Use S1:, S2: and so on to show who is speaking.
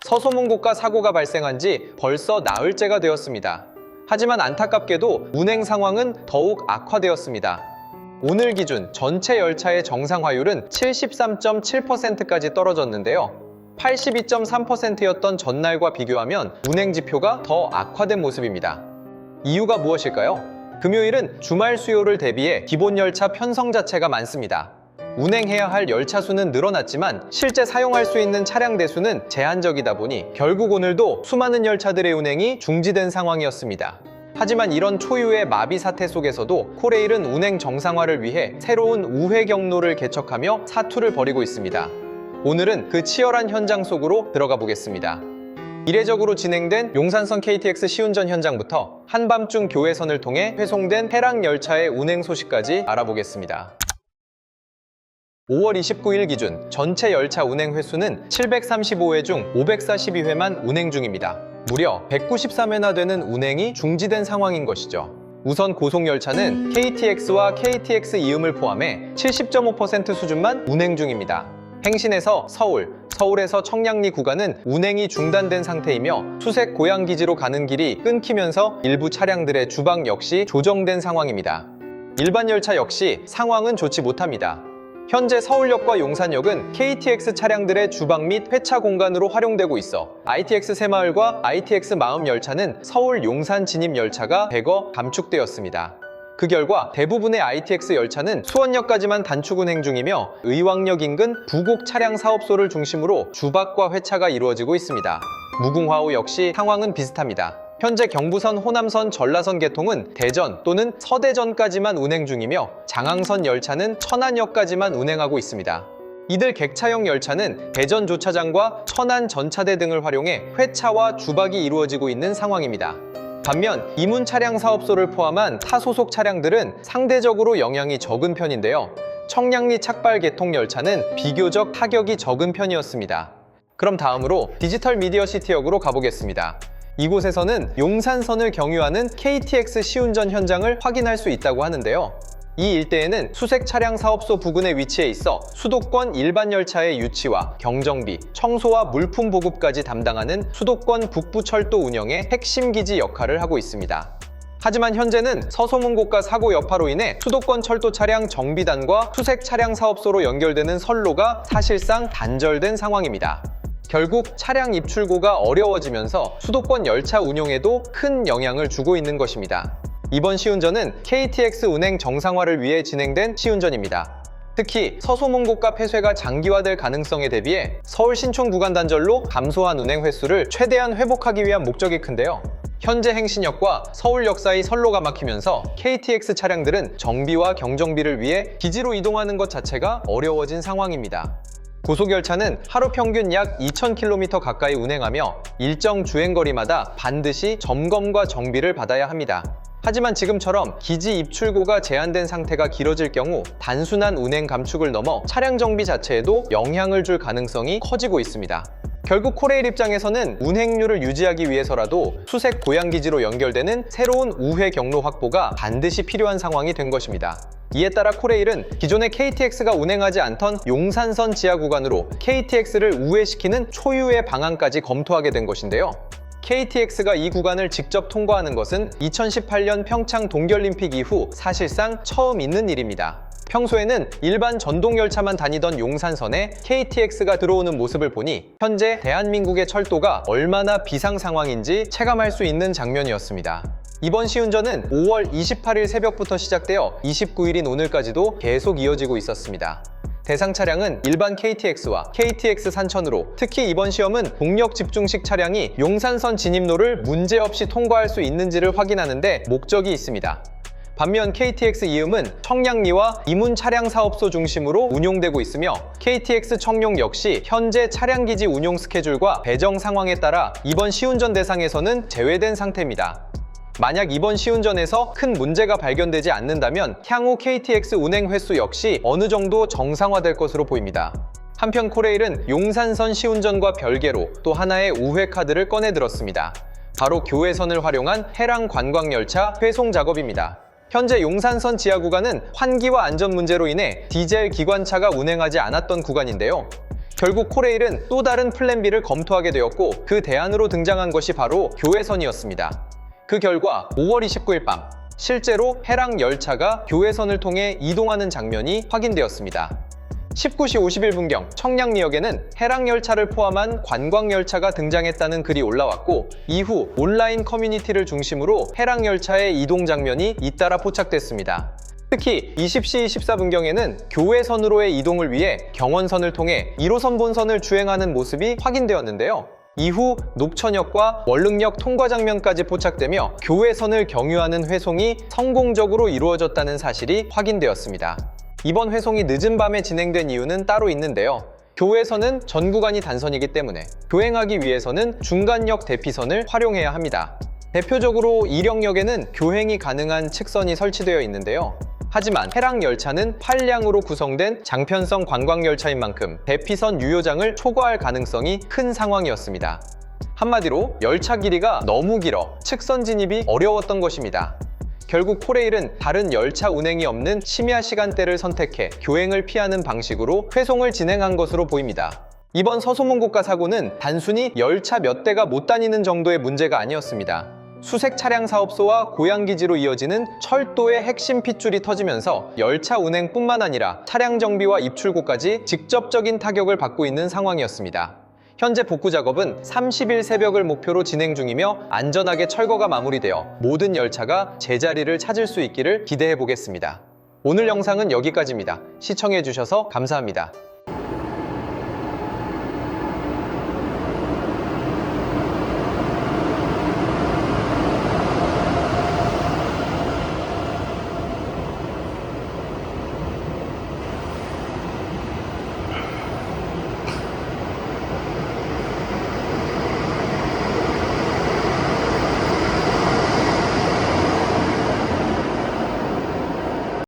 S1: 서소문고가 사고가 발생한 지 벌써 나흘째가 되었습니다. 하지만 안타깝게도 운행 상황은 더욱 악화되었습니다. 오늘 기준 전체 열차의 정상화율은 73.7%까지 떨어졌는데요. 82.3%였던 전날과 비교하면 운행 지표가 더 악화된 모습입니다. 이유가 무엇일까요? 금요일은 주말 수요를 대비해 기본 열차 편성 자체가 많습니다. 운행해야 할 열차 수는 늘어났지만 실제 사용할 수 있는 차량 대수는 제한적이다 보니 결국 오늘도 수많은 열차들의 운행이 중지된 상황이었습니다. 하지만 이런 초유의 마비 사태 속에서도 코레일은 운행 정상화를 위해 새로운 우회 경로를 개척하며 사투를 벌이고 있습니다. 오늘은 그 치열한 현장 속으로 들어가 보겠습니다. 이례적으로 진행된 용산선 KTX 시운전 현장부터 한밤중 교외선을 통해 회송된 해랑 열차의 운행 소식까지 알아보겠습니다. 5월 29일 기준 전체 열차 운행 횟수는 735회 중 542회만 운행 중입니다. 무려 193회나 되는 운행이 중지된 상황인 것이죠. 우선 고속열차는 KTX와 KTX 이음을 포함해 70.5% 수준만 운행 중입니다. 행신에서 서울에서 청량리 구간은 운행이 중단된 상태이며 수색 고양기지로 가는 길이 끊기면서 일부 차량들의 주방 역시 조정된 상황입니다. 일반 열차 역시 상황은 좋지 못합니다. 현재 서울역과 용산역은 KTX 차량들의 주방 및 회차 공간으로 활용되고 있어 ITX 새마을과 ITX 마음 열차는 서울 용산 진입 열차가 대거 감축되었습니다. 그 결과 대부분의 ITX 열차는 수원역까지만 단축 운행 중이며 의왕역 인근 부곡 차량 사업소를 중심으로 주박과 회차가 이루어지고 있습니다. 무궁화호 역시 상황은 비슷합니다. 현재 경부선, 호남선, 전라선 개통은 대전 또는 서대전까지만 운행 중이며 장항선 열차는 천안역까지만 운행하고 있습니다. 이들 객차형 열차는 대전 조차장과 천안 전차대 등을 활용해 회차와 주박이 이루어지고 있는 상황입니다. 반면 이문 차량 사업소를 포함한 타소속 차량들은 상대적으로 영향이 적은 편인데요. 청량리 착발 개통 열차는 비교적 타격이 적은 편이었습니다. 그럼 다음으로 디지털 미디어 시티역으로 가보겠습니다. 이곳에서는 용산선을 경유하는 KTX 시운전 현장을 확인할 수 있다고 하는데요. 이 일대에는 수색 차량 사업소 부근에 위치해 있어 수도권 일반 열차의 유치와 경정비, 청소와 물품 보급까지 담당하는 수도권 북부철도 운영의 핵심 기지 역할을 하고 있습니다. 하지만 현재는 서소문고가 사고 여파로 인해 수도권 철도 차량 정비단과 수색 차량 사업소로 연결되는 선로가 사실상 단절된 상황입니다. 결국 차량 입출고가 어려워지면서 수도권 열차 운용에도 큰 영향을 주고 있는 것입니다. 이번 시운전은 KTX 운행 정상화를 위해 진행된 시운전입니다. 특히 서소문고가 폐쇄가 장기화될 가능성에 대비해 서울 신촌 구간 단절로 감소한 운행 횟수를 최대한 회복하기 위한 목적이 큰데요. 현재 행신역과 서울역 사이 선로가 막히면서 KTX 차량들은 정비와 경정비를 위해 기지로 이동하는 것 자체가 어려워진 상황입니다. 고속열차는 하루 평균 약 2,000km 가까이 운행하며 일정 주행거리마다 반드시 점검과 정비를 받아야 합니다. 하지만 지금처럼 기지 입출고가 제한된 상태가 길어질 경우 단순한 운행 감축을 넘어 차량 정비 자체에도 영향을 줄 가능성이 커지고 있습니다. 결국 코레일 입장에서는 운행률을 유지하기 위해서라도 수색 고양기지로 연결되는 새로운 우회 경로 확보가 반드시 필요한 상황이 된 것입니다. 이에 따라 코레일은 기존의 KTX가 운행하지 않던 용산선 지하 구간으로 KTX를 우회시키는 초유의 방안까지 검토하게 된 것인데요. KTX가 이 구간을 직접 통과하는 것은 2018년 평창 동계올림픽 이후 사실상 처음 있는 일입니다. 평소에는 일반 전동열차만 다니던 용산선에 KTX가 들어오는 모습을 보니 현재 대한민국의 철도가 얼마나 비상 상황인지 체감할 수 있는 장면이었습니다. 이번 시운전은 5월 28일 새벽부터 시작되어 29일인 오늘까지도 계속 이어지고 있었습니다. 대상 차량은 일반 KTX와 KTX 산천으로 특히 이번 시험은 동력 집중식 차량이 용산선 진입로를 문제없이 통과할 수 있는지를 확인하는 데 목적이 있습니다. 반면 KTX 이음은 청량리와 이문 차량 사업소 중심으로 운용되고 있으며 KTX 청룡 역시 현재 차량기지 운용 스케줄과 배정 상황에 따라 이번 시운전 대상에서는 제외된 상태입니다. 만약 이번 시운전에서 큰 문제가 발견되지 않는다면 향후 KTX 운행 횟수 역시 어느 정도 정상화될 것으로 보입니다. 한편 코레일은 용산선 시운전과 별개로 또 하나의 우회 카드를 꺼내들었습니다. 바로 교외선을 활용한 해랑 관광열차 회송 작업입니다. 현재 용산선 지하 구간은 환기와 안전 문제로 인해 디젤 기관차가 운행하지 않았던 구간인데요. 결국 코레일은 또 다른 플랜 B를 검토하게 되었고 그 대안으로 등장한 것이 바로 교외선이었습니다. 그 결과 5월 29일 밤 실제로 해랑 열차가 교외선을 통해 이동하는 장면이 확인되었습니다. 19시 51분경 청량리역에는 해랑열차를 포함한 관광열차가 등장했다는 글이 올라왔고 이후 온라인 커뮤니티를 중심으로 해랑열차의 이동 장면이 잇따라 포착됐습니다. 특히 20시 24분경에는 교외선으로의 이동을 위해 경원선을 통해 1호선 본선을 주행하는 모습이 확인되었는데요. 이후 녹천역과 월릉역 통과 장면까지 포착되며 교외선을 경유하는 회송이 성공적으로 이루어졌다는 사실이 확인되었습니다. 이번 회송이 늦은 밤에 진행된 이유는 따로 있는데요. 교외선은 전 구간이 단선이기 때문에 교행하기 위해서는 중간역 대피선을 활용해야 합니다. 대표적으로 이령역에는 교행이 가능한 측선이 설치되어 있는데요. 하지만 해랑열차는 8량으로 구성된 장편성 관광열차인 만큼 대피선 유효장을 초과할 가능성이 큰 상황이었습니다. 한마디로 열차 길이가 너무 길어 측선 진입이 어려웠던 것입니다. 결국 코레일은 다른 열차 운행이 없는 심야 시간대를 선택해 교행을 피하는 방식으로 회송을 진행한 것으로 보입니다. 이번 서소문고가 사고는 단순히 열차 몇 대가 못 다니는 정도의 문제가 아니었습니다. 수색 차량 사업소와 고양기지로 이어지는 철도의 핵심 핏줄이 터지면서 열차 운행뿐만 아니라 차량 정비와 입출구까지 직접적인 타격을 받고 있는 상황이었습니다. 현재 복구 작업은 30일 새벽을 목표로 진행 중이며 안전하게 철거가 마무리되어 모든 열차가 제자리를 찾을 수 있기를 기대해 보겠습니다. 오늘 영상은 여기까지입니다. 시청해 주셔서 감사합니다.